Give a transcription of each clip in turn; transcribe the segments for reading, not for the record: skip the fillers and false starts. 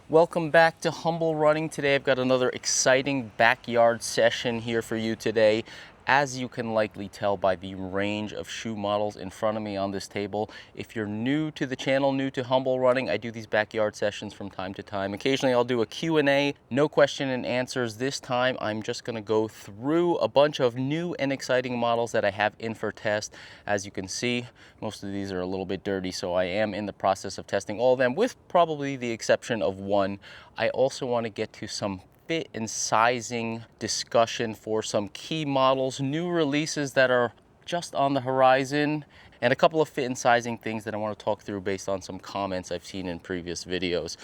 Welcome back to Humble Running. Today I've got another exciting backyard session here for you today. As you can likely tell by the range of shoe models in front of me on this table, if you're new to the channel, new to Humble Running, I do these backyard sessions from time to time. Occasionally I'll do a Q&A, no question and answers. This time I'm just gonna go through a bunch of new and exciting models that I have in for test. As you can see, most of these are a little bit dirty, so I am in the process of testing all of them, with probably the exception of one. I also want to get to some fit and sizing discussion for some key models, new releases that are just on the horizon, and a couple of fit and sizing things that I want to talk through based on some comments I've seen in previous videos.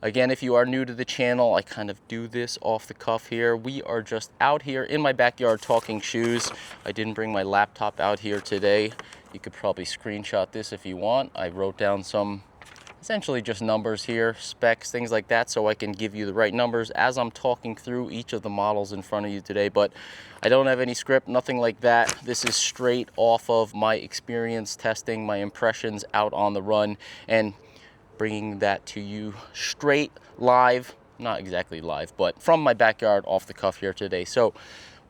Again, if you are new to the channel, I kind of do this off the cuff here. We are just out here in my backyard talking shoes. I didn't bring my laptop out here today. You could probably screenshot this if you want. I wrote down some essentially just numbers here, specs, things like that, so I can give you the right numbers as I'm talking through each of the models in front of you today. But I don't have any script, nothing like that. This is straight off of my experience testing, my impressions out on the run, and bringing that to you straight live, not exactly live, but from my backyard off the cuff here today. So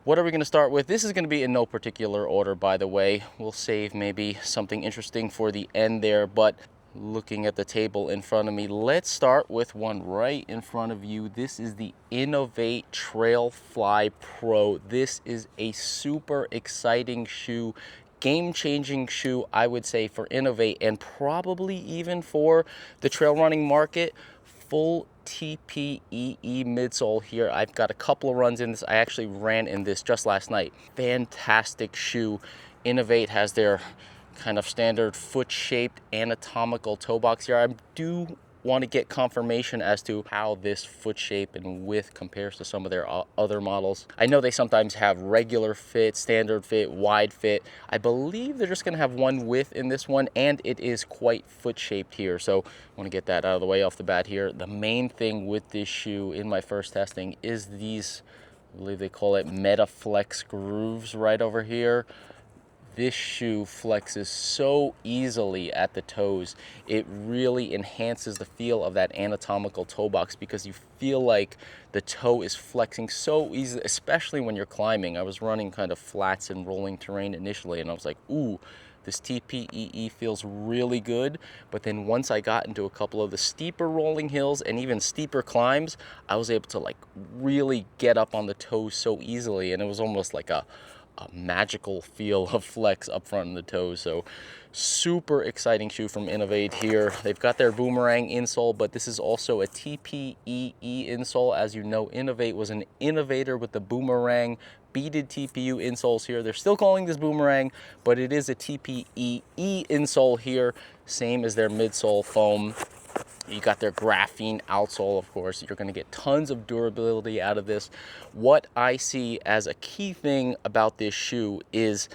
what are we going to start with? This is going to be in no particular order, by the way. We'll save maybe something interesting for the end there, but looking at the table in front of me, let's start with one right in front of you. This is the INOV8 Trailfly Pro. This is a super exciting shoe, game-changing shoe, I would say, for INOV8 and probably even for the trail running market. Full TPEE midsole here. I've got a couple of runs in this. I actually ran in this just last night. Fantastic shoe. INOV8 has their kind of standard foot-shaped anatomical toe box here. I do want to get confirmation as to how this foot shape and width compares to some of their other models. I know they sometimes have regular fit, standard fit, wide fit. I believe they're just going to have one width in this one, and it is quite foot-shaped here. So I want to get that out of the way off the bat here. The main thing with this shoe in my first testing is these, I believe they call it MetaFlex grooves right over here. This shoe flexes so easily at the toes. It really enhances the feel of that anatomical toe box because you feel like the toe is flexing so easily, especially when you're climbing. I was running kind of flats and rolling terrain initially, and I was like, ooh, this TPEE feels really good. But then once I got into a couple of the steeper rolling hills and even steeper climbs, I was able to like really get up on the toes so easily, and it was almost like a magical feel of flex up front in the toes. So super exciting shoe from INOV8 here. They've got their boomerang insole, but this is also a TPEE insole. As you know, INOV8 was an innovator with the boomerang beaded TPU insoles here. They're still calling this boomerang, but it is a TPEE insole here, same as their midsole foam. You got their graphene outsole, of course. You're going to get tons of durability out of this. What I see as a key thing about this shoe is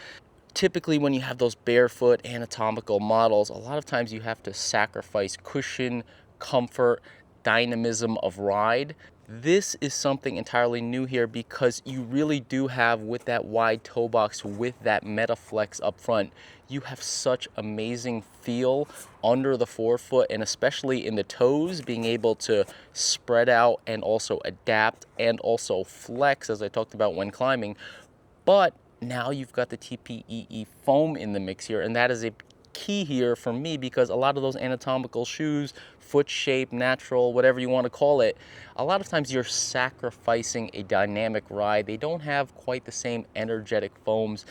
typically when you have those barefoot anatomical models, a lot of times you have to sacrifice cushion, comfort, dynamism of ride. This is something entirely new here because you really do have, with that wide toe box, with that MetaFlex up front, you have such amazing feel under the forefoot, and especially in the toes, being able to spread out and also adapt and also flex, as I talked about when climbing. But now you've got the TPEE foam in the mix here, and that is a key here for me because a lot of those anatomical shoes, foot shape, natural, whatever you want to call it, a lot of times you're sacrificing a dynamic ride. They don't have quite the same energetic foams.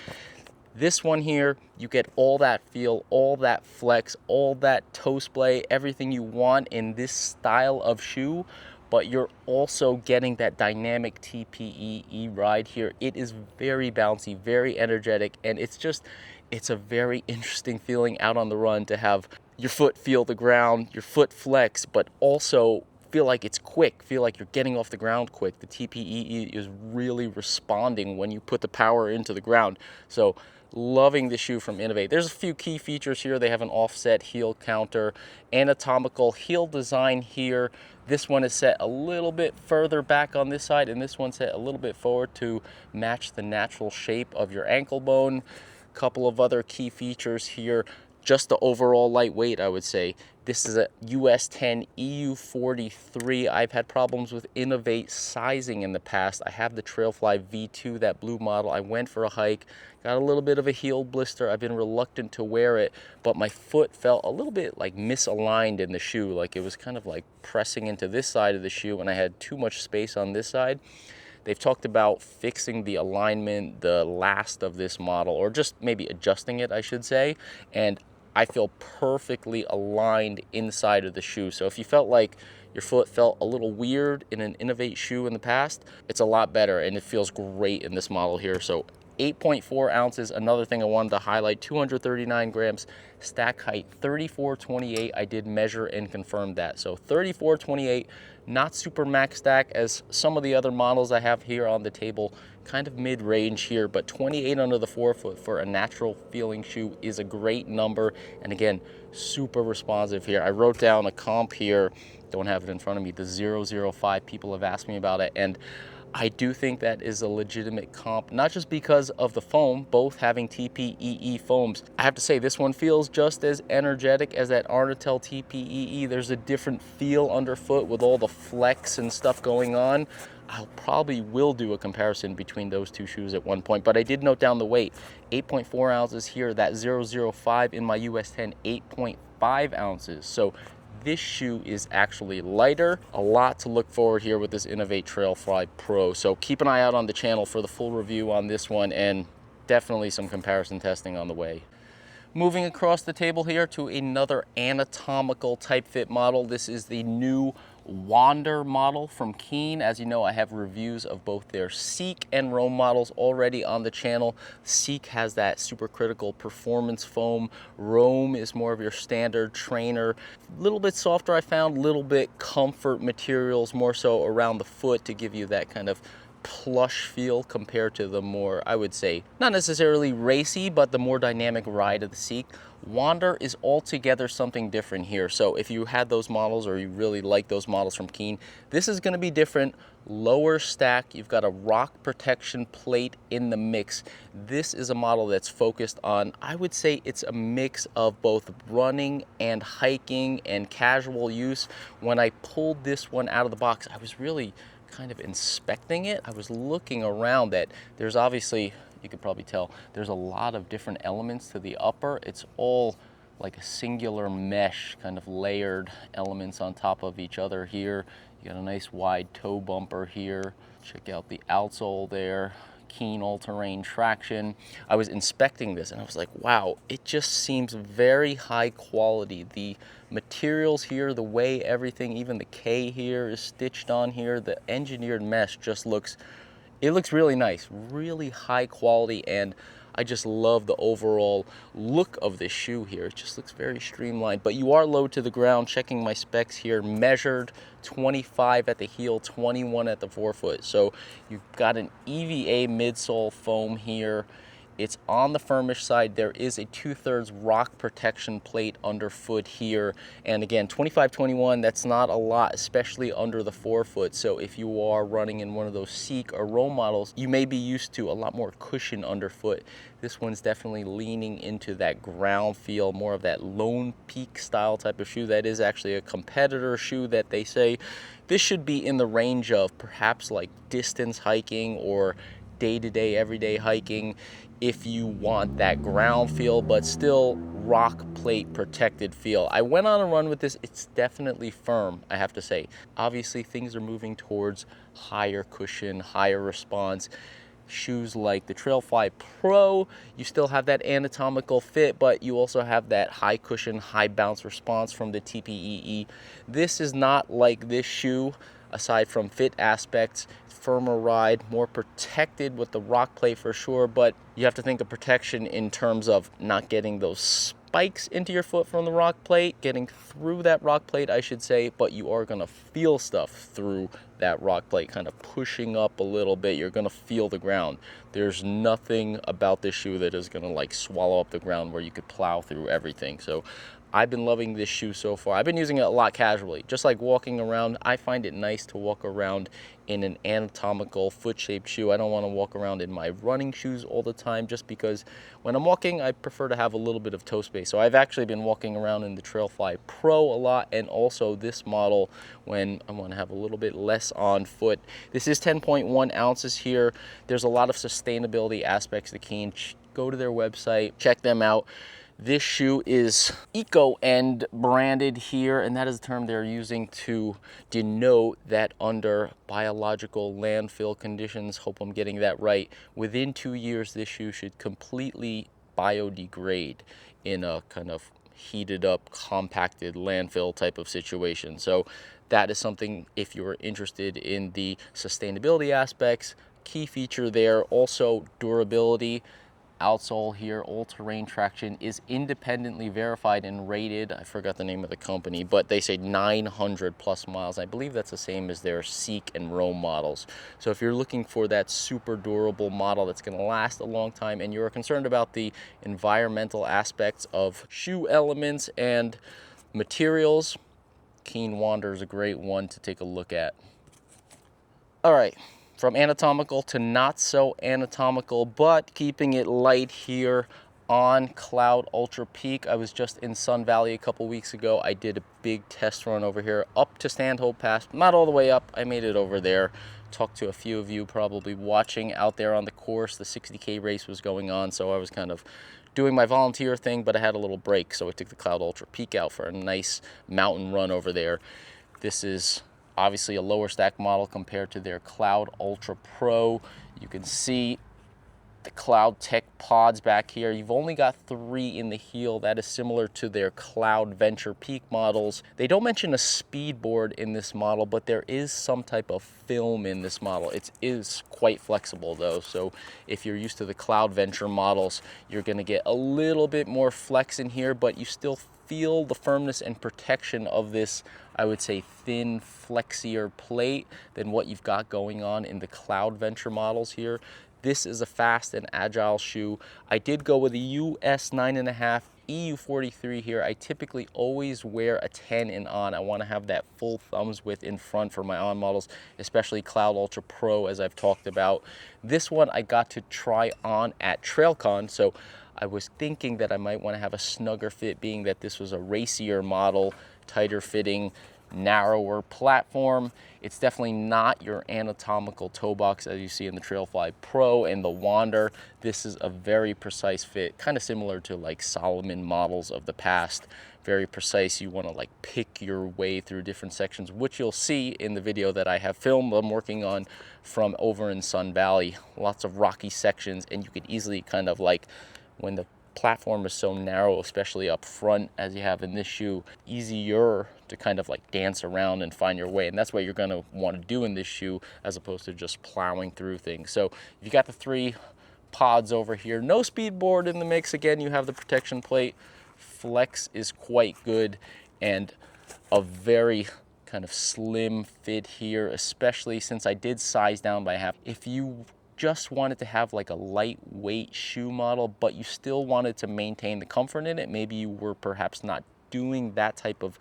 This one here, you get all that feel, all that flex, all that toe splay, everything you want in this style of shoe, but you're also getting that dynamic TPEE ride here. It is very bouncy, very energetic, and it's a very interesting feeling out on the run to have your foot feel the ground, your foot flex, but also feel like it's quick, feel like you're getting off the ground quick. The TPEE is really responding when you put the power into the ground. So loving the shoe from INOV8. There's a few key features here. They have an offset heel counter, anatomical heel design here. This one is set a little bit further back on this side, and this one's set a little bit forward to match the natural shape of your ankle bone. Couple of other key features here. just the overall lightweight, I would say. This is a US 10 EU43. I've had problems with INOV8 sizing in the past. I have the Trailfly V2, that blue model. I went for a hike, got a little bit of a heel blister. I've been reluctant to wear it, but my foot felt a little bit like misaligned in the shoe. Like it was kind of like pressing into this side of the shoe, and I had too much space on this side. They've talked about fixing the alignment, the last of this model, or just maybe adjusting it, I should say. And I feel perfectly aligned inside of the shoe. So if you felt like your foot felt a little weird in an INOV8 shoe in the past, it's a lot better, and it feels great in this model here. So 8.4 ounces, another thing I wanted to highlight, 239 grams, stack height 3428. I did measure and confirm that. So 3428, not super max stack as some of the other models I have here on the table, kind of mid-range here, but 28 under the forefoot for a natural feeling shoe is a great number. And again, super responsive here. I wrote down a comp here, don't have it in front of me, the 005. People have asked me about it, and I do think that is a legitimate comp, not just because of the foam, both having TPEE foams. I have to say, this one feels just as energetic as that Arnatel TPEE. There's a different feel underfoot with all the flex and stuff going on. I'll probably will do a comparison between those two shoes at one point, but I did note down the weight. 8.4 ounces here, that 005 in my US 10, 8.5 ounces. So this shoe is actually lighter. A lot to look forward here with this INOV8 Trailfly Pro. So keep an eye out on the channel for the full review on this one, and definitely some comparison testing on the way. Moving across the table here to another anatomical type fit model. This is the new Wander model from Keen. As you know, I have reviews of both their Seek and Roam models already on the channel. Seek has that supercritical performance foam. Roam is more of your standard trainer. A little bit softer, I found, a little bit comfort materials, more so around the foot to give you that kind of plush feel compared to the more, I would say, not necessarily racy, but the more dynamic ride of the Seek. Wander is altogether something different here. So if you had those models or you really like those models from Keen, this is going to be different. Lower stack, you've got a rock protection plate in the mix. This is a model that's focused on, I would say it's a mix of both running and hiking and casual use. When I pulled this one out of the box, I was really kind of inspecting it. I was looking around that there's obviously, you could probably tell, there's a lot of different elements to the upper. It's all like a singular mesh, kind of layered elements on top of each other here. You got a nice wide toe bumper here. Check out the outsole there. Keen all-terrain traction. I was inspecting this and I was like, wow, it just seems very high quality. The materials here, the way everything, even the K here is stitched on here, the engineered mesh just looks, it looks really nice, really high quality, and I just love the overall look of this shoe here. It just looks very streamlined, but you are low to the ground. Checking my specs here, measured 25 at the heel, 21 at the forefoot. So you've got an EVA midsole foam here. It's on the firmish side. There is a 2/3 rock protection plate underfoot here. And again, 25-21, that's not a lot, especially under the forefoot. So if you are running in one of those Seek or Roam models, you may be used to a lot more cushion underfoot. This one's definitely leaning into that ground feel, more of that Lone Peak style type of shoe. That is actually a competitor shoe that they say this should be in the range of perhaps like distance hiking or day-to-day, everyday hiking, if you want that ground feel, but still rock plate protected feel. I went on a run with this. It's definitely firm, I have to say. Obviously, things are moving towards higher cushion, higher response. Shoes like the Trailfly Pro, you still have that anatomical fit, but you also have that high cushion, high bounce response from the TPEE. This is not like this shoe, aside from fit aspects. Firmer ride, more protected with the rock plate for sure, but you have to think of protection in terms of not getting those spikes into your foot from the rock plate, getting through that rock plate, I should say, but you are gonna feel stuff through that rock plate, kind of pushing up a little bit. You're gonna feel the ground. There's nothing about this shoe that is gonna like swallow up the ground where you could plow through everything. So I've been loving this shoe so far. I've been using it a lot casually, just like walking around. I find it nice to walk around in an anatomical foot-shaped shoe. I don't want to walk around in my running shoes all the time, just because when I'm walking, I prefer to have a little bit of toe space. So I've actually been walking around in the Trailfly Pro a lot, and also this model when I want to have a little bit less on foot. This is 10.1 ounces here. There's a lot of sustainability aspects to Keen. Go to their website, check them out. This shoe is eco-end branded here, and that is the term they're using to denote that under biological landfill conditions, hope I'm getting that right, within 2 years this shoe should completely biodegrade in a kind of heated up, compacted landfill type of situation. So that is something, if you're interested in the sustainability aspects, key feature there. Also durability. Outsole here, all-terrain traction, is independently verified and rated. I forgot the name of the company, but they say 900 plus miles. I believe that's the same as their Seek and Roam models. So if you're looking for that super durable model that's going to last a long time, and you're concerned about the environmental aspects of shoe elements and materials, Keen Wander is a great one to take a look at. All right. From anatomical to not so anatomical, but keeping it light here on Cloudultra Peak. I was just in Sun Valley a couple weeks ago. I did a big test run over here up to Stanhope Pass. Not all the way up. I made it over there. Talked to a few of you probably watching out there on the course. The 60K race was going on, so I was kind of doing my volunteer thing, but I had a little break, so I took the Cloudultra Peak out for a nice mountain run over there. This is obviously a lower stack model compared to their Cloudultra Pro. You can see the Cloud Tech pods back here. You've only got 3 in the heel. That is similar to their Cloudventure Peak models. They don't mention a speed board in this model, but there is some type of film in this model. It is quite flexible though, so if you're used to the Cloudventure models, you're going to get a little bit more flex in here, but you still feel the firmness and protection of this, I would say, thin, flexier plate than what you've got going on in the Cloudventure models here. This is a fast and agile shoe. I did go with a US 9.5 EU43 here. I typically always wear a 10 in on. I want to have that full thumbs width in front for my on models, especially Cloudultra Pro, as I've talked about. This one I got to try on at TrailCon, so I was thinking that I might want to have a snugger fit, being that this was a racier model, tighter fitting, narrower platform. It's definitely not your anatomical toe box as you see in the Trailfly Pro and the Wander. This is a very precise fit, kind of similar to like Solomon models of the past. Very precise. You want to like pick your way through different sections, which you'll see in the video that I have filmed I'm working on from over in Sun Valley. Lots of rocky sections, and you could easily kind of like, when the platform is so narrow, especially up front as you have in this shoe, easier to kind of like dance around and find your way. And that's what you're going to want to do in this shoe, as opposed to just plowing through things. So if you got the 3 pods over here, no speed board in the mix. Again, you have the protection plate. Flex is quite good, and a very kind of slim fit here, especially since I did size down by half. If you just wanted to have like a lightweight shoe model, but you still wanted to maintain the comfort in it, maybe you were perhaps not doing that type of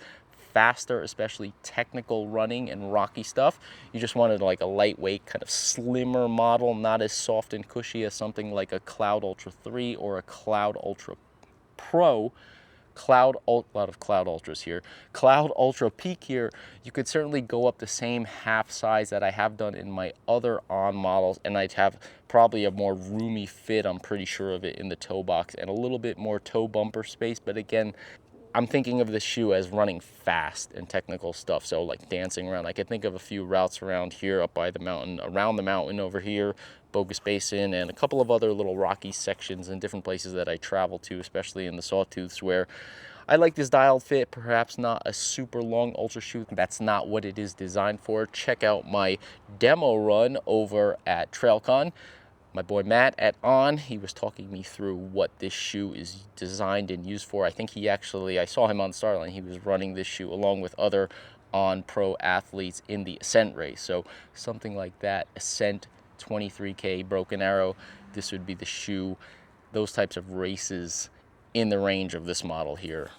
faster, especially technical running and rocky stuff, you just wanted like a lightweight, kind of slimmer model, not as soft and cushy as something like a Cloudultra 3 or a Cloudultra Pro. A lot of Cloudultras here. Cloudultra Peak here, you could certainly go up the same half size that I have done in my other on models, and I'd have probably a more roomy fit, I'm pretty sure of it, in the toe box, and a little bit more toe bumper space. But again, I'm thinking of this shoe as running fast and technical stuff, so like dancing around. I could think of a few routes around here, up by the mountain, around the mountain over here, Bogus Basin, and a couple of other little rocky sections and different places that I travel to, especially in the Sawtooths, where I like this dialed fit. Perhaps not a super long ultra shoe. That's not what it is designed for. Check out my demo run over at TrailCon. My boy Matt at On, he was talking me through what this shoe is designed and used for. I think he actually, I saw him on the start line, he was running this shoe along with other On Pro athletes in the Ascent race. So something like that, Ascent 23K Broken Arrow, this would be the shoe. Those types of races in the range of this model here.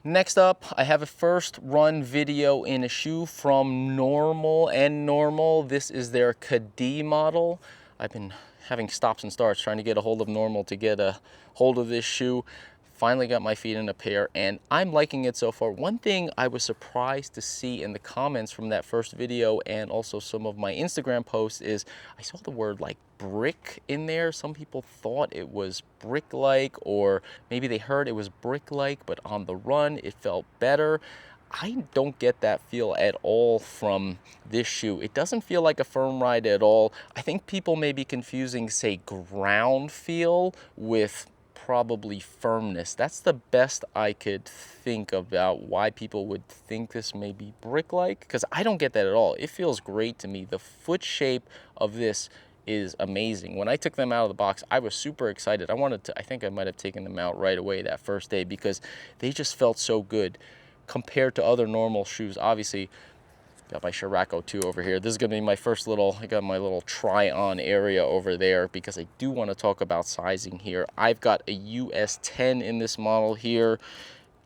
Next up, I have a first run video in a shoe from NNormal. This is their Cadi model. I've been having stops and starts trying to get a hold of Normal to get a hold of this shoe. Finally got my feet in a pair and I'm liking it so far. One thing I was surprised to see in the comments from that first video and also some of my Instagram posts is I saw the word like brick in there. Some people thought it was brick-like, or maybe they heard it was brick-like, but on the run it felt better. I don't get that feel at all from this shoe. It doesn't feel like a firm ride at all. I think people may be confusing, say, ground feel with probably firmness. That's the best I could think about why people would think this may be brick-like, because I don't get that at all. It feels great to me. The foot shape of this is amazing. When I took them out of the box, I was super excited. I think I might have taken them out right away that first day because they just felt so good compared to other normal shoes. Obviously, got my Kjerag 2 over here. This is going to be my first I got my little try-on area over there because I do want to talk about sizing here. I've got a US 10 in this model here,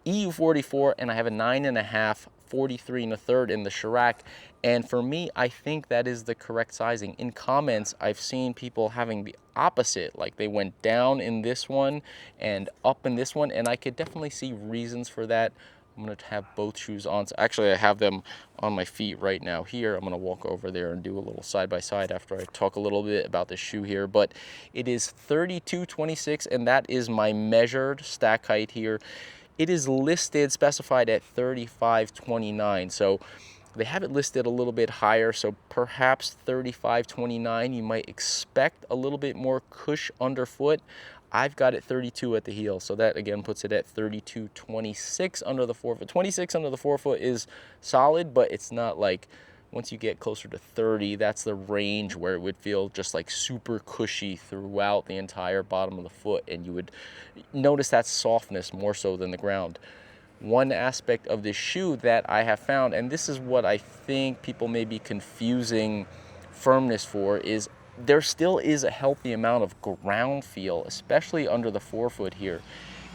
EU 44, and I have a 9.5, 43 1/3 in the Kjerag. And for me, I think that is the correct sizing. In comments, I've seen people having the opposite, like they went down in this one and up in this one, and I could definitely see reasons for that. I'm going to have both shoes on. So actually, I have them on my feet right now here. I'm going to walk over there and do a little side-by-side after I talk a little bit about the shoe here. But it is 32.26, and that is my measured stack height here. It is listed, specified at 35.29. So they have it listed a little bit higher, so perhaps 35.29. You might expect a little bit more cush underfoot. I've got it 32 at the heel, so that again puts it at 32.26 under the forefoot. 26 under the forefoot is solid, but it's not like, once you get closer to 30, that's the range where it would feel just like super cushy throughout the entire bottom of the foot, and you would notice that softness more so than the ground. One aspect of this shoe that I have found, and this is what I think people may be confusing firmness for, is there still is a healthy amount of ground feel, especially under the forefoot here.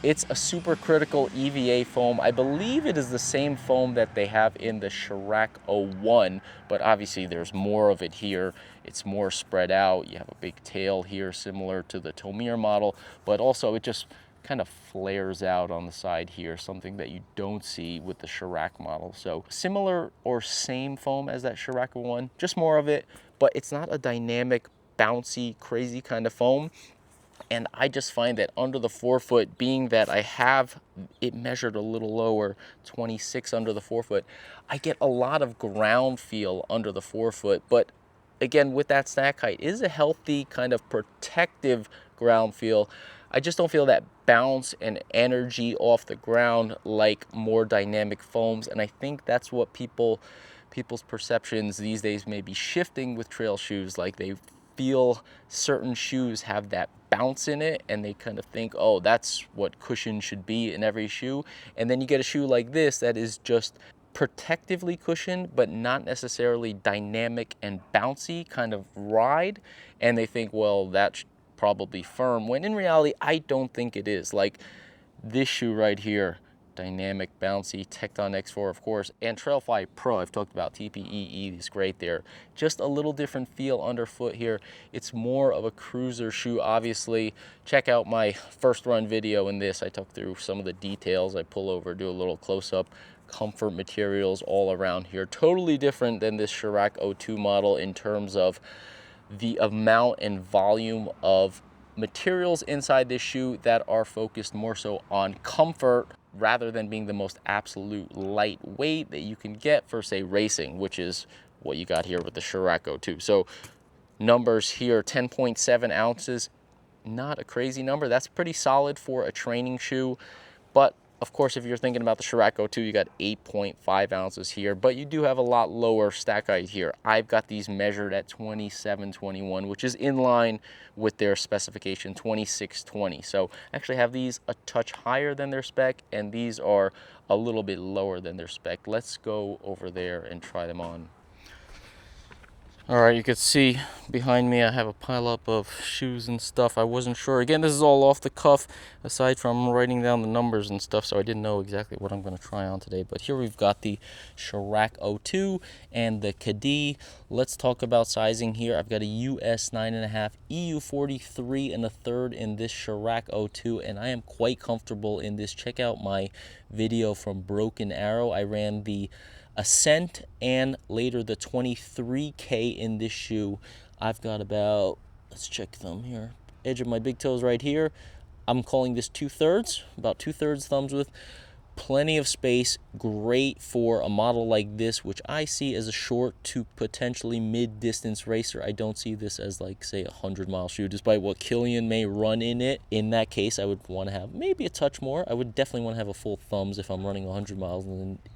It's a supercritical EVA foam. I believe it is the same foam that they have in the Kjerag 01, but obviously there's more of it here. It's more spread out. You have a big tail here similar to the Tomir model, but also it just kind of flares out on the side here, something that you don't see with the Kjerag model. So similar or same foam as that Kjerag 01, just more of it, but it's not a dynamic, bouncy, crazy kind of foam. And I just find that under the forefoot, being that I have it measured a little lower, 26 under the forefoot, I get a lot of ground feel under the forefoot. But again, with that stack height, it is a healthy kind of protective ground feel. I just don't feel that bounce and energy off the ground like more dynamic foams. And I think that's what people's perceptions these days may be shifting with trail shoes. Like they feel certain shoes have that bounce in it and they kind of think, oh, that's what cushion should be in every shoe. And then you get a shoe like this that is just protectively cushioned but not necessarily dynamic and bouncy kind of ride, and they think, well, that's probably firm, when in reality I don't think it is. Like this shoe right here, dynamic, bouncy, Tecton X4, of course, and Trailfly Pro, I've talked about. TPE is great there. Just a little different feel underfoot here. It's more of a cruiser shoe, obviously. Check out my first run video in this. I talk through some of the details. I pull over, do a little close-up. Comfort materials all around here. Totally different than this Kjerag 02 model in terms of the amount and volume of materials inside this shoe that are focused more so on comfort rather than being the most absolute lightweight that you can get for, say, racing, which is what you got here with the Kjerag 02. So numbers here, 10.7 ounces, not a crazy number. That's pretty solid for a training shoe. But of course, if you're thinking about the Kjerag 02, you got 8.5 ounces here, but you do have a lot lower stack height here. I've got these measured at 27.21, which is in line with their specification, 26.20. So I actually have these a touch higher than their spec, and these are a little bit lower than their spec. Let's go over there and try them on. All right, you can see behind me I have a pile up of shoes and stuff. I wasn't sure. Again, this is all off the cuff, aside from writing down the numbers and stuff, so I didn't know exactly what I'm going to try on today. But here we've got the Kjerag 02 and the Cadi. Let's talk about sizing here. I've got a US 9.5, EU 43 and a third in this Kjerag 02, and I am quite comfortable in this. Check out my video from Broken Arrow. I ran the Ascent and later the 23K in this shoe. I've got about, let's check them here, edge of my big toes right here. I'm calling this 2/3, about 2/3 thumbs width. Plenty of space, great for a model like this, which I see as a short to potentially mid-distance racer. I don't see this as, like, say, a 100-mile shoe, despite what Killian may run in it. In that case, I would want to have maybe a touch more. I would definitely want to have a full thumbs if I'm running 100 miles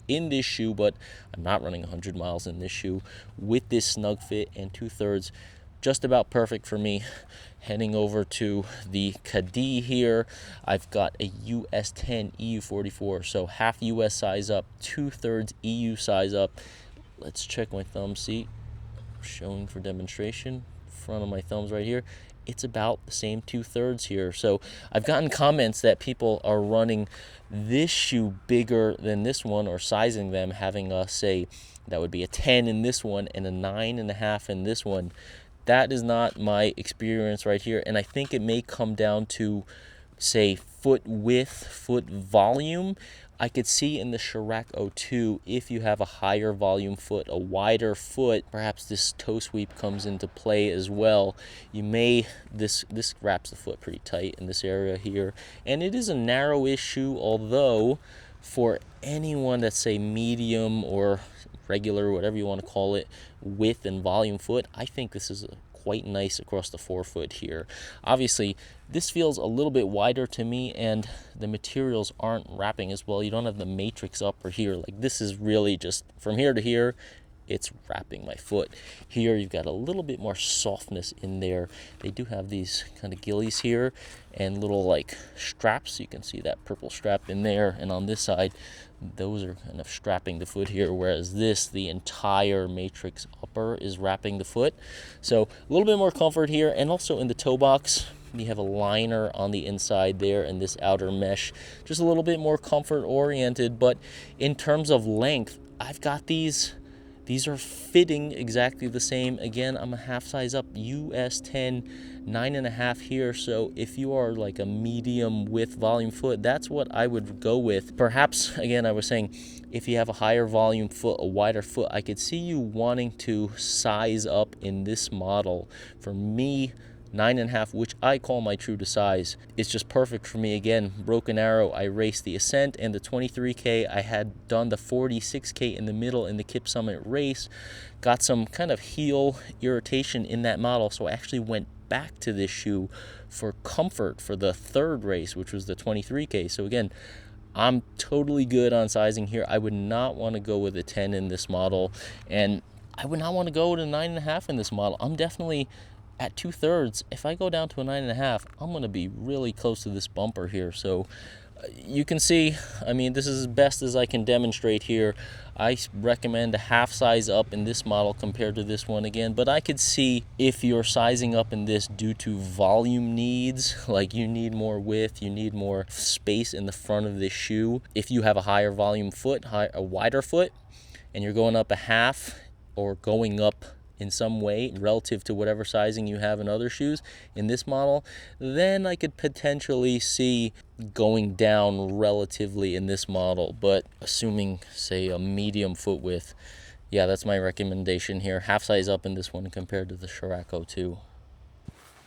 in this shoe, but I'm not running 100 miles in this shoe with this snug fit and 2/3. Just about perfect for me. Heading over to the Cadi here, I've got a US 10 EU 44, so half US size up, 2/3 EU size up. Let's check my thumb seat, showing for demonstration, front of my thumbs right here. It's about the same 2/3 here. So I've gotten comments that people are running this shoe bigger than this one, or sizing them, having a, say, that would be a 10 in this one and a 9.5 in this one. That is not my experience right here, and I think it may come down to, say, foot width, foot volume. I could see in the Kjerag 02, if you have a higher volume foot, a wider foot, perhaps this toe sweep comes into play as well. You may, this wraps the foot pretty tight in this area here, and it is a narrow-ish shoe, although for anyone that's, say, medium or regular, whatever you want to call it, width and volume foot, I think this is quite nice across the forefoot here. Obviously, this feels a little bit wider to me, and the materials aren't wrapping as well. You don't have the matrix up or here. Like, this is really just from here to here, it's wrapping my foot. Here you've got a little bit more softness in there. They do have these kind of gillies here and little, like, straps. You can see that purple strap in there, and on this side those are kind of strapping the foot here, whereas this, the entire matrix upper is wrapping the foot. So a little bit more comfort here, and also in the toe box you have a liner on the inside there, and this outer mesh just a little bit more comfort oriented. But in terms of length, I've got these are fitting exactly the same. Again, I'm a half size up, US 10, 9.5 here. So if you are like a medium width volume foot, that's what I would go with. Perhaps, again, I was saying, if you have a higher volume foot, a wider foot, I could see you wanting to size up in this model. For me, 9.5, which I call my true to size, it's just perfect for me. Again, Broken Arrow, I raced the Ascent and the 23K. I had done the 46K in the middle in the Kip Summit race, got some kind of heel irritation in that model, so I actually went back to this shoe for comfort for the third race, which was the 23K. So again, I'm totally good on sizing here. I would not want to go with a 10 in this model, and I would not want to go with a 9.5 in this model. I'm definitely at 2/3. If I go down to a 9.5, I'm going to be really close to this bumper here. So you can see, I mean, this is as best as I can demonstrate here. I recommend a half size up in this model compared to this one again, but I could see if you're sizing up in this due to volume needs, like you need more width, you need more space in the front of this shoe. If you have a higher volume foot, a wider foot, and you're going up a half or going up in some way relative to whatever sizing you have in other shoes in this model, then I could potentially see going down relatively in this model. But assuming, say, a medium foot width, yeah, that's my recommendation here. Half size up in this one compared to the Kjerag 02.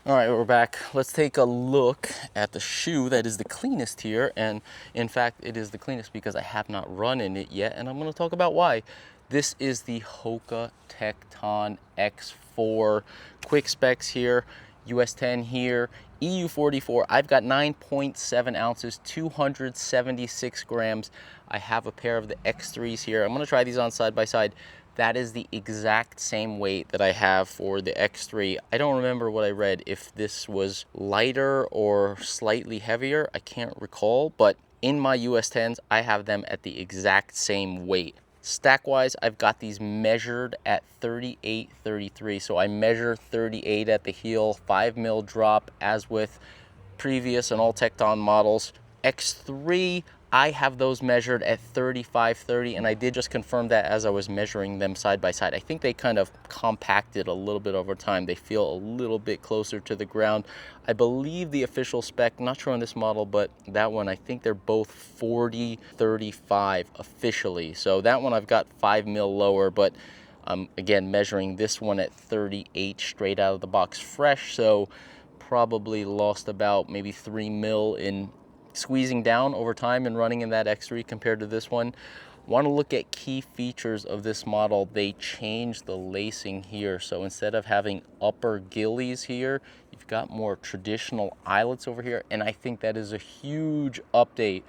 All right, we're back. Let's take a look at the shoe that is the cleanest here. And in fact, it is the cleanest because I have not run in it yet, and I'm going to talk about why. This is the Hoka Tecton X4. Quick specs here, US 10 here, EU 44. I've got 9.7 ounces, 276 grams. I have a pair of the X3s here. I'm gonna try these on side by side. That is the exact same weight that I have for the X3. I don't remember what I read, if this was lighter or slightly heavier. I can't recall, but in my US 10s, I have them at the exact same weight. Stack wise, I've got these measured at 38, 33. So I measure 38 at the heel, 5 mil drop, as with previous and all Tecton models. X3, I have those measured at 35, 30, and I did just confirm that as I was measuring them side by side. I think they kind of compacted a little bit over time. They feel a little bit closer to the ground. I believe the official spec, not sure on this model, but that one, I think they're both 40, 35 officially. So that one I've got 5 mil lower, but I'm again measuring this one at 38 straight out of the box fresh. So probably lost about maybe 3 mil in squeezing down over time and running in that X3 compared to this one. Want to look at key features of this model. They changed the lacing here. So instead of having upper gillies here, you've got more traditional eyelets over here. And I think that is a huge update.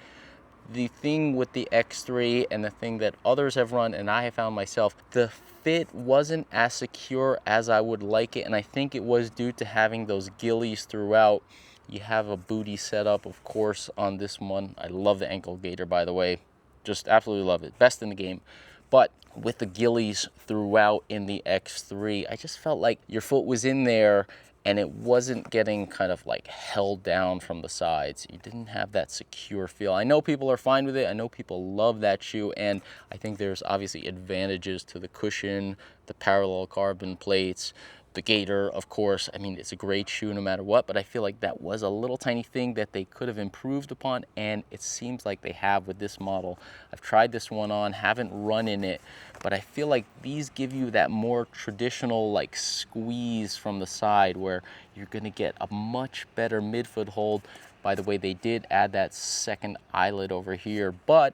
The thing with the X3 and the thing that others have run and I have found myself, the fit wasn't as secure as I would like it, and I think it was due to having those gillies throughout. You have a booty setup, of course, on this one. I love the ankle gaiter, by the way. Just absolutely love it. Best in the game. But with the gillies throughout in the X3, I just felt like your foot was in there and it wasn't getting kind of like held down from the sides. You didn't have that secure feel. I know people are fine with it. I know people love that shoe, and I think there's obviously advantages to the cushion, the parallel carbon plates, the gaiter, of course. I mean, it's a great shoe no matter what, but I feel like that was a little tiny thing that they could have improved upon, and it seems like they have with this model. I've tried this one on, haven't run in it, but I feel like these give you that more traditional like squeeze from the side where you're gonna get a much better midfoot hold. By the way, they did add that second eyelet over here, but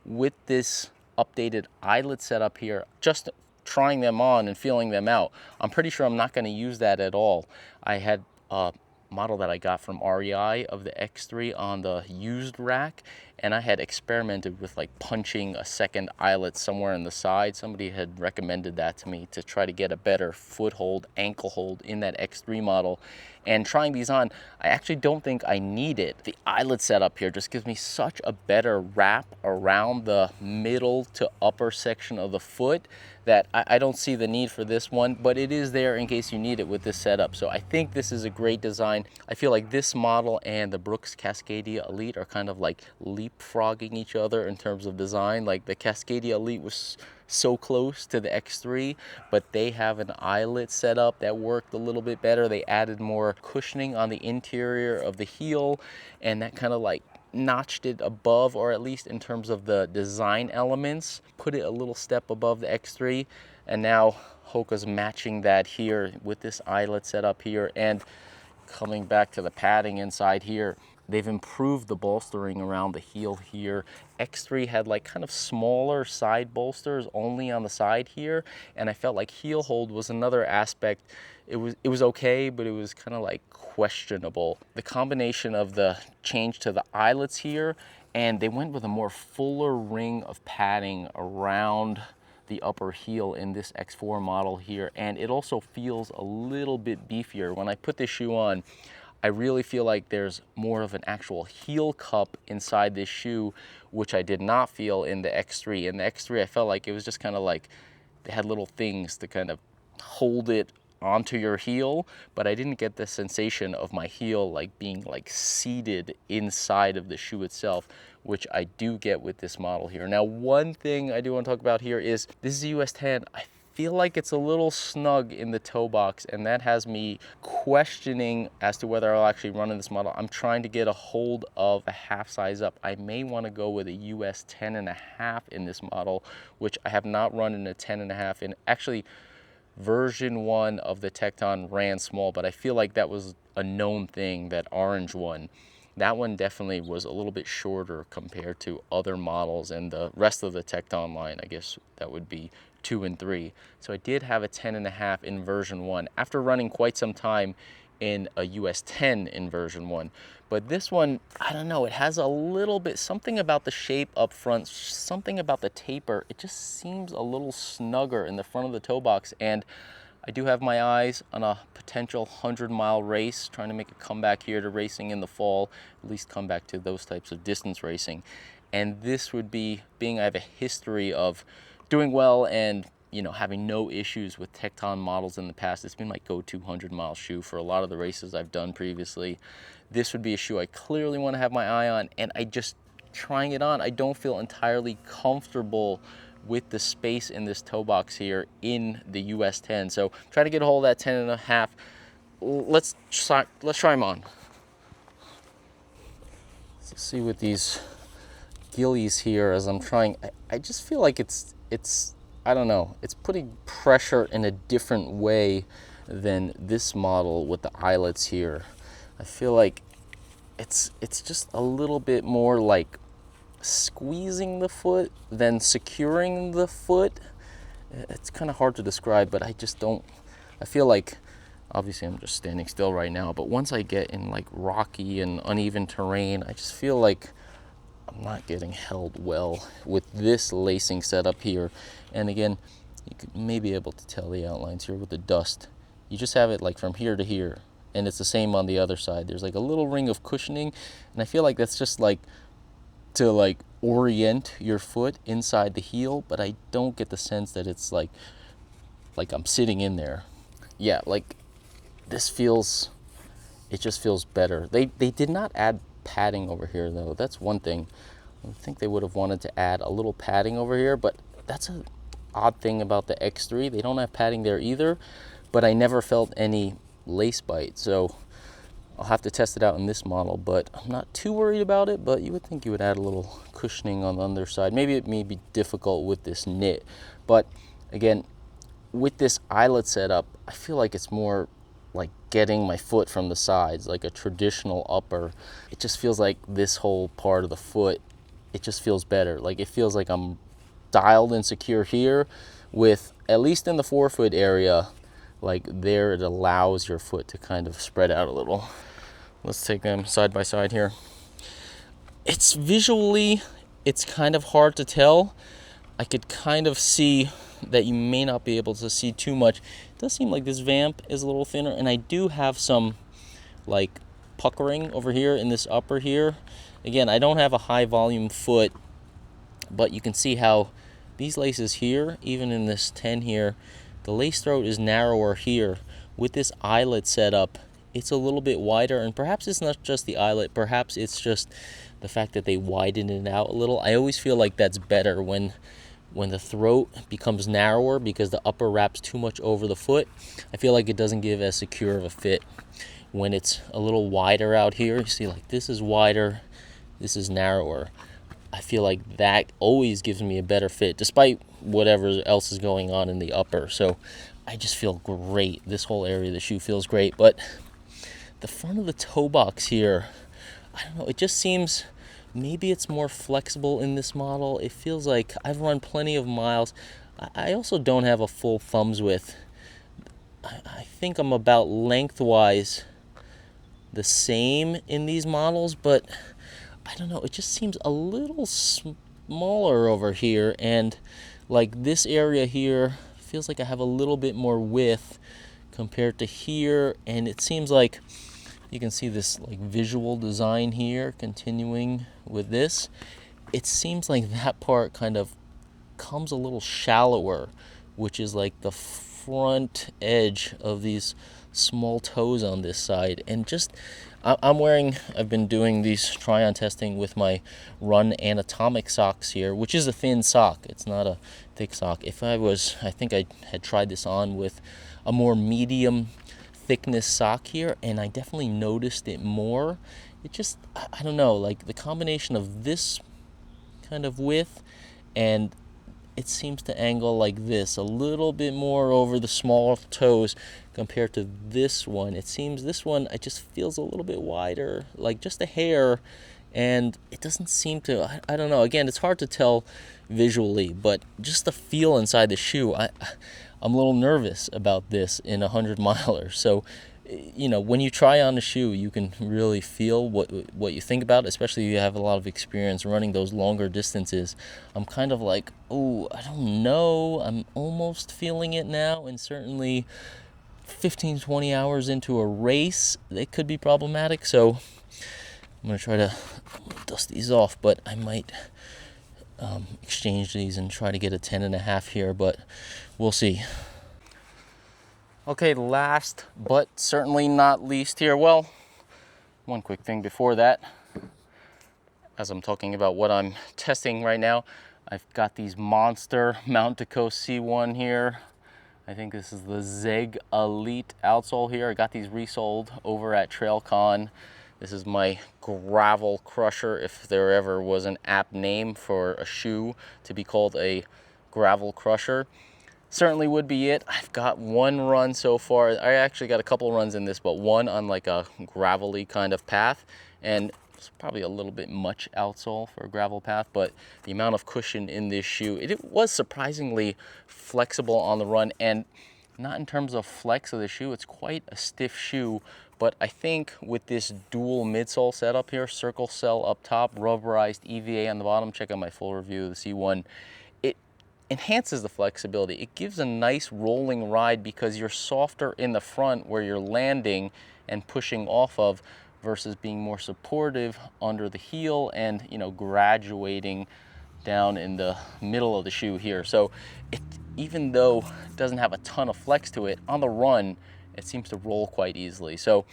with this updated eyelet setup here, just trying them on and feeling them out, I'm pretty sure I'm not going to use that at all. I had a model that I got from REI of the X3 on the used rack, and I had experimented with like punching a second eyelet somewhere in the side. Somebody had recommended that to me to try to get a better foothold, ankle hold in that X3 model. And trying these on, I actually don't think I need it. The eyelet setup here just gives me such a better wrap around the middle to upper section of the foot that I don't see the need for this one, but it is there in case you need it with this setup. So I think this is a great design. I feel like this model and the Brooks Cascadia Elite are kind of like leapfrogging each other in terms of design. Like the Cascadia Elite was so close to the X3, but they have an eyelet setup that worked a little bit better. They added more cushioning on the interior of the heel, and that kind of like notched it above, or at least in terms of the design elements, put it a little step above the X3. And now Hoka's matching that here with this eyelet setup here. And coming back to the padding inside here, they've improved the bolstering around the heel here. X3 had like kind of smaller side bolsters only on the side here, and I felt like heel hold was another aspect. It was okay, but it was kind of like questionable. The combination of the change to the eyelets here, and they went with a more fuller ring of padding around the upper heel in this X4 model here, and it also feels a little bit beefier. When I put this shoe on, I really feel like there's more of an actual heel cup inside this shoe, which I did not feel in the X3. In the X3, I felt like it was just kind of like they had little things to kind of hold it onto your heel, but I didn't get the sensation of my heel like being like seated inside of the shoe itself, which I do get with this model here. Now, one thing I do want to talk about here is this is a US 10. I feel like it's a little snug in the toe box, and that has me questioning as to whether I'll actually run in this model. I'm trying to get a hold of a half size up. I may want to go with a US 10.5 in this model, which I have not run in a 10.5 in. Actually, version 1 of the Tecton ran small, but I feel like that was a known thing, that orange one. That one definitely was a little bit shorter compared to other models and the rest of the Tecton line. I guess that would be 2 and 3. So I did have a 10.5 in version 1 after running quite some time in a US 10 in version 1. But this one, I don't know, it has a little bit, something about the shape up front, something about the taper. It just seems a little snugger in the front of the toe box. And I do have my eyes on a potential 100-mile race, trying to make a comeback here to racing in the fall, at least come back to those types of distance racing. And this would be, being I have a history of doing well and, you know, having no issues with Tecton models in the past. It's been my go-to 100-mile shoe for a lot of the races I've done previously. This would be a shoe I clearly want to have my eye on, and I just, trying it on, I don't feel entirely comfortable with the space in this toe box here in the US 10. So try to get a hold of that 10.5. Let's try them on. Let's see with these gillies here as I'm trying. I just feel like it's I don't know, it's putting pressure in a different way than this model with the eyelets here. I feel like it's just a little bit more like squeezing the foot than securing the foot. It's kind of hard to describe, but I just don't, I feel like, obviously I'm just standing still right now, but once I get in like rocky and uneven terrain, I just feel like I'm not getting held well with this lacing setup here. And again, you could maybe able to tell the outlines here with the dust. You just have it like from here to here, and it's the same on the other side. There's like a little ring of cushioning, and I feel like that's just like to like orient your foot inside the heel, but I don't get the sense that it's like I'm sitting in there. Yeah, like this feels, it just feels better. They did not add padding over here though. That's one thing. I think they would have wanted to add a little padding over here, but that's an odd thing about the X3. They don't have padding there either, but I never felt any lace bite. So I'll have to test it out in this model, but I'm not too worried about it. But you would think you would add a little cushioning on the underside. Maybe it may be difficult with this knit, but again, with this eyelet setup, I feel like it's more like getting my foot from the sides, like a traditional upper. It just feels like this whole part of the foot, it just feels better. Like it feels like I'm dialed and secure here, with at least in the forefoot area, like there it allows your foot to kind of spread out a little. Let's take them side by side here. It's visually, it's kind of hard to tell. I could kind of see that you may not be able to see too much. It does seem like this vamp is a little thinner, and I do have some like puckering over here in this upper here. Again, I don't have a high volume foot, but you can see how these laces here, even in this 10 here, the lace throat is narrower here. With this eyelet setup, it's a little bit wider, and perhaps it's not just the eyelet, perhaps it's just the fact that they widen it out a little. I always feel like that's better when the throat becomes narrower because the upper wraps too much over the foot. I feel like it doesn't give as secure of a fit. When it's a little wider out here, you see like this is wider, this is narrower. I feel like that always gives me a better fit despite whatever else is going on in the upper. So I just feel great. This whole area of the shoe feels great, but the front of the toe box here, I don't know, it just seems, maybe it's more flexible in this model. It feels like I've run plenty of miles. I also don't have a full thumbs width. I think I'm about lengthwise the same in these models, but I don't know, it just seems a little smaller over here, and like this area here feels like I have a little bit more width compared to here, and it seems like you can see this like visual design here continuing with this. It seems like that part kind of comes a little shallower, which is like the front edge of these small toes on this side. And just I've been doing these try-on testing with my Run Anatomic socks here, which is a thin sock. It's not a thick sock. I think I had tried this on with a more medium thickness sock here, and I definitely noticed it more. It just, I don't know, like the combination of this kind of width, and it seems to angle like this a little bit more over the small toes compared to this one. It seems this one, it just feels a little bit wider, like just a hair, and it doesn't seem to, I don't know, again, it's hard to tell visually, but just the feel inside the shoe, I'm a little nervous about this in a 100-miler. So, you know, when you try on a shoe, you can really feel what you think about it, especially if you have a lot of experience running those longer distances. I'm kind of like, oh, I don't know. I'm almost feeling it now, and certainly 15, 20 hours into a race, it could be problematic. So I'm going to try to dust these off, but I might exchange these and try to get a 10.5 here, but we'll see. Okay, last but certainly not least here, well, one quick thing before that, as I'm talking about what I'm testing right now, I've got these monster Mount Coast C1 here. I think this is the Zeg Elite outsole here. I got these resold over at TrailCon. This is my gravel crusher, if there ever was an apt name for a shoe to be called a gravel crusher. Certainly would be it. I've got one run so far. I actually got a couple runs in this, but one on like a gravelly kind of path, and it's probably a little bit much outsole for a gravel path, but the amount of cushion in this shoe, it was surprisingly flexible on the run, and not in terms of flex of the shoe, it's quite a stiff shoe, but I think with this dual midsole setup here, circle cell up top, rubberized EVA on the bottom, check out my full review of the C1, enhances the flexibility. It gives a nice rolling ride because you're softer in the front where you're landing and pushing off of, versus being more supportive under the heel and, you know, graduating down in the middle of the shoe here. So it, even though it doesn't have a ton of flex to it, on the run it seems to roll quite easily. So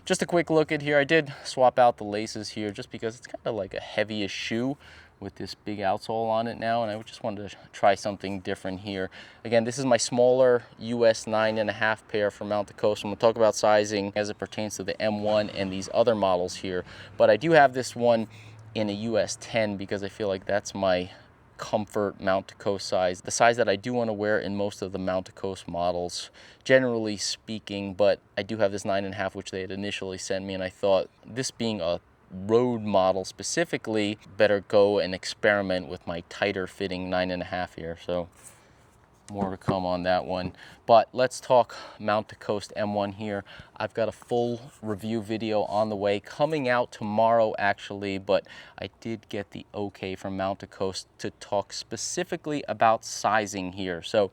just a quick look at here. I did swap out the laces here just because it's kind of like a heavyish shoe with this big outsole on it now, and I just wanted to try something different here. Again, this is my smaller US 9.5 pair from Mount Coast. I'm gonna talk about sizing as it pertains to the M1 and these other models here, but I do have this one in a US 10 because I feel like that's my comfort Mount Coast size, the size that I do want to wear in most of the Mount Coast models, generally speaking. But I do have this 9.5, which they had initially sent me, and I thought, this being a road model specifically, better go and experiment with my tighter fitting 9.5 here. So more to come on that one. But let's talk Mount Coast M1 here. I've got a full review video on the way, coming out tomorrow actually, but I did get the okay from Mount Coast to talk specifically about sizing here. So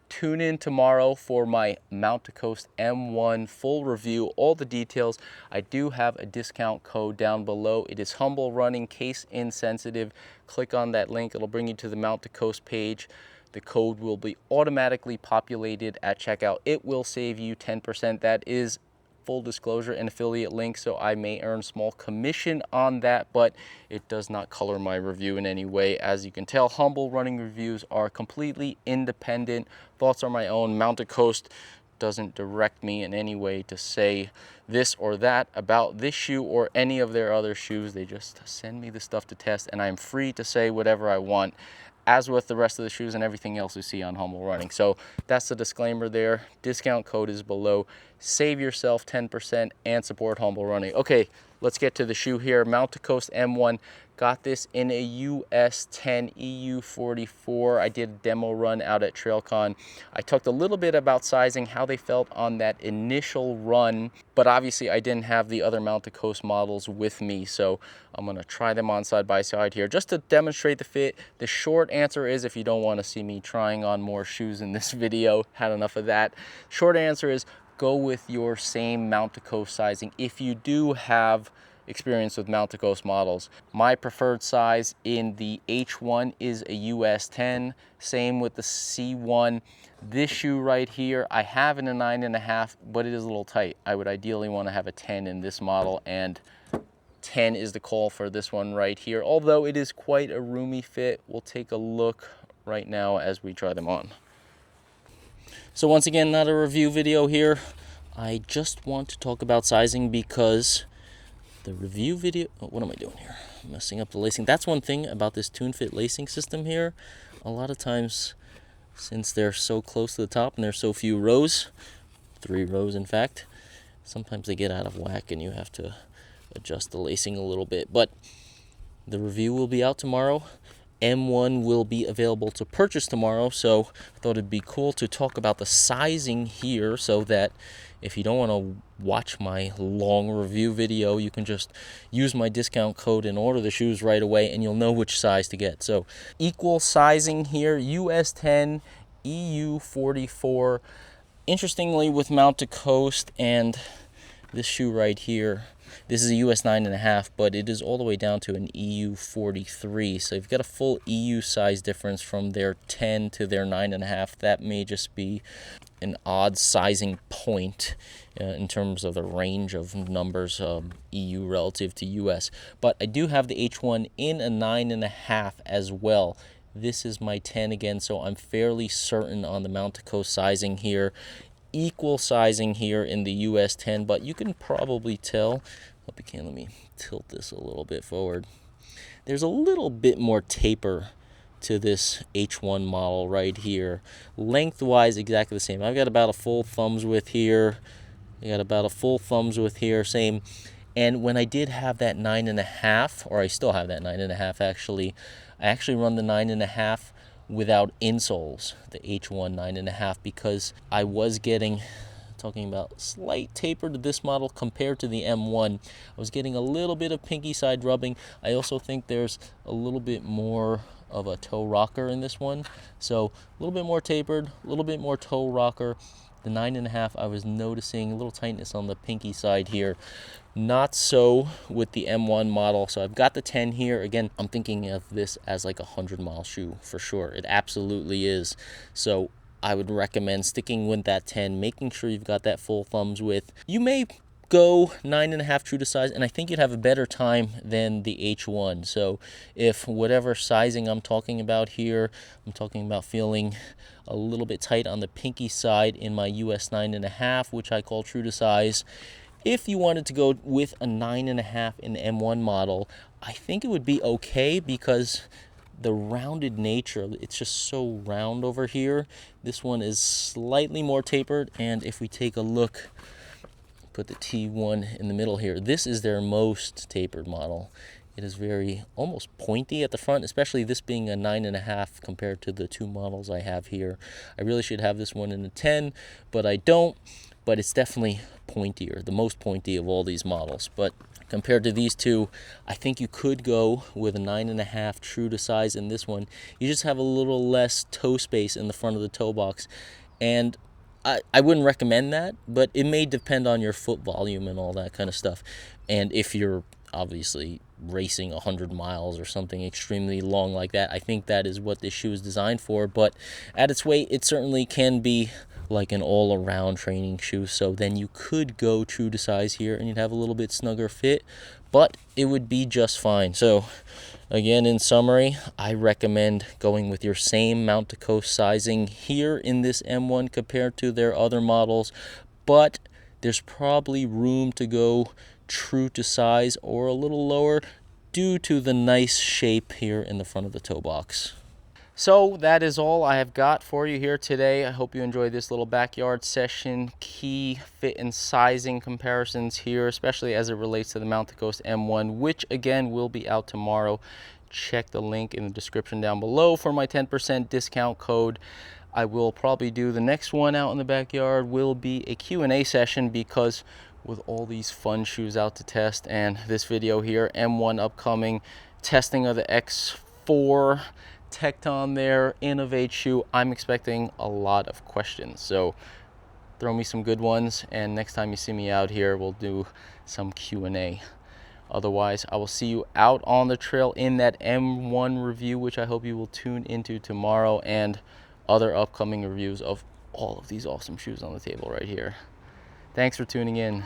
tune in tomorrow for my Mount Coast M1 full review, all the details. I do have a discount code down below. It is Humble Running, case insensitive. Click on that link, it'll bring you to the Mount Coast page. The code will be automatically populated at checkout. It will save you 10%. That is, full disclosure, an affiliate link, so I may earn small commission on that, but it does not color my review in any way. As you can tell, Humble Running reviews are completely independent. Thoughts are my own. Mount Coast doesn't direct me in any way to say this or that about this shoe or any of their other shoes. They just send me the stuff to test, and I'm free to say whatever I want, as with the rest of the shoes and everything else you see on Humble Running. So that's the disclaimer there. Discount code is below. Save yourself 10% and support Humble Running. Okay, let's get to the shoe here. Mount Coast M1. Got this in a US 10 EU44. I did a demo run out at TrailCon. I talked a little bit about sizing, how they felt on that initial run, but obviously I didn't have the other Mount Coast models with me, so I'm gonna try them on side by side here just to demonstrate the fit. The short answer is, if you don't want to see me trying on more shoes in this video, had enough of that. Short answer is, go with your same Mount Coast sizing if you do have experience with Mount Coast models. My preferred size in the H1 is a US 10, same with the C1. This shoe right here, I have in a 9.5, but it is a little tight. I would ideally want to have a 10 in this model, and 10 is the call for this one right here, although it is quite a roomy fit. We'll take a look right now as we try them on. So once again, not a review video here. I just want to talk about sizing because the review video, what am I doing here? I'm messing up the lacing. That's one thing about this Tune Fit lacing system here. A lot of times, since they're so close to the top and there's so few rows, 3 rows in fact, sometimes they get out of whack and you have to adjust the lacing a little bit. But the review will be out tomorrow. M1 will be available to purchase tomorrow, so I thought it'd be cool to talk about the sizing here so that if you don't want to watch my long review video, you can just use my discount code and order the shoes right away, and you'll know which size to get. So equal sizing here, US 10, EU 44. Interestingly, with Mount Coast and this shoe right here, This is a US 9.5, but it is all the way down to an EU 43. So you've got a full EU size difference from their 10 to their 9.5. That may just be an odd sizing point in terms of the range of numbers, EU relative to US. But I do have the H1 in a 9.5 as well. This is my 10 again, so I'm fairly certain on the mount to coast sizing here. Equal sizing here in the US 10, but you can probably tell, hope you can, let me tilt this a little bit forward. There's a little bit more taper to this H1 model right here. Lengthwise exactly the same. I've got about a full thumb's width here. I got about a full thumb's width here, same. And when I did have that 9.5, or I still have that 9.5 actually, I actually run the 9.5 without insoles, the H1 9.5, because I was getting, talking about slight taper to this model compared to the M1, I was getting a little bit of pinky side rubbing. I also think there's a little bit more of a toe rocker in this one, so a little bit more tapered, a little bit more toe rocker. The 9.5, I was noticing a little tightness on the pinky side here. Not so with the M1 model. So I've got the 10 here. Again, I'm thinking of this as like a 100-mile shoe for sure. It absolutely is. So I would recommend sticking with that 10, making sure you've got that full thumbs width. You may go 9.5 true to size, and I think you'd have a better time than the H1. So if whatever sizing I'm talking about here, I'm talking about feeling a little bit tight on the pinky side in my US 9.5, which I call true to size. If you wanted to go with a 9.5 in the M1 model, I think it would be okay because the rounded nature, it's just so round over here. This one is slightly more tapered, and if we take a look, put the T1 in the middle here, this is their most tapered model. It is very almost pointy at the front, especially this being a 9.5 compared to the two models I have here. I really should have this one in a 10, but I don't. But it's definitely pointier, the most pointy of all these models. But compared to these two, I think you could go with a 9.5 true to size in this one. You just have a little less toe space in the front of the toe box. And I wouldn't recommend that, but it may depend on your foot volume and all that kind of stuff. And if you're obviously racing 100 miles or something extremely long like that, I think that is what this shoe is designed for. But at its weight, it certainly can be like an all-around training shoe. So then you could go true to size here and you'd have a little bit snugger fit, but it would be just fine. So again, in summary, I recommend going with your same mount to coast sizing here in this M1 compared to their other models, but there's probably room to go true to size or a little lower due to the nice shape here in the front of the toe box. So that is all I have got for you here today. I hope you enjoyed this little backyard session. Key fit and sizing comparisons here, especially as it relates to the Mount to Coast M1, which again will be out tomorrow. Check the link in the description down below for my 10% discount code. I will probably do the next one out in the backyard will be a Q&A session, because with all these fun shoes out to test and this video here, M1 upcoming, testing of the X4, Tecton there, INOV8 shoe, I'm expecting a lot of questions. So throw me some good ones, and next time you see me out here, we'll do some Q&A. Otherwise, I will see you out on the trail in that M1 review, which I hope you will tune into tomorrow, and other upcoming reviews of all of these awesome shoes on the table right here. Thanks for tuning in.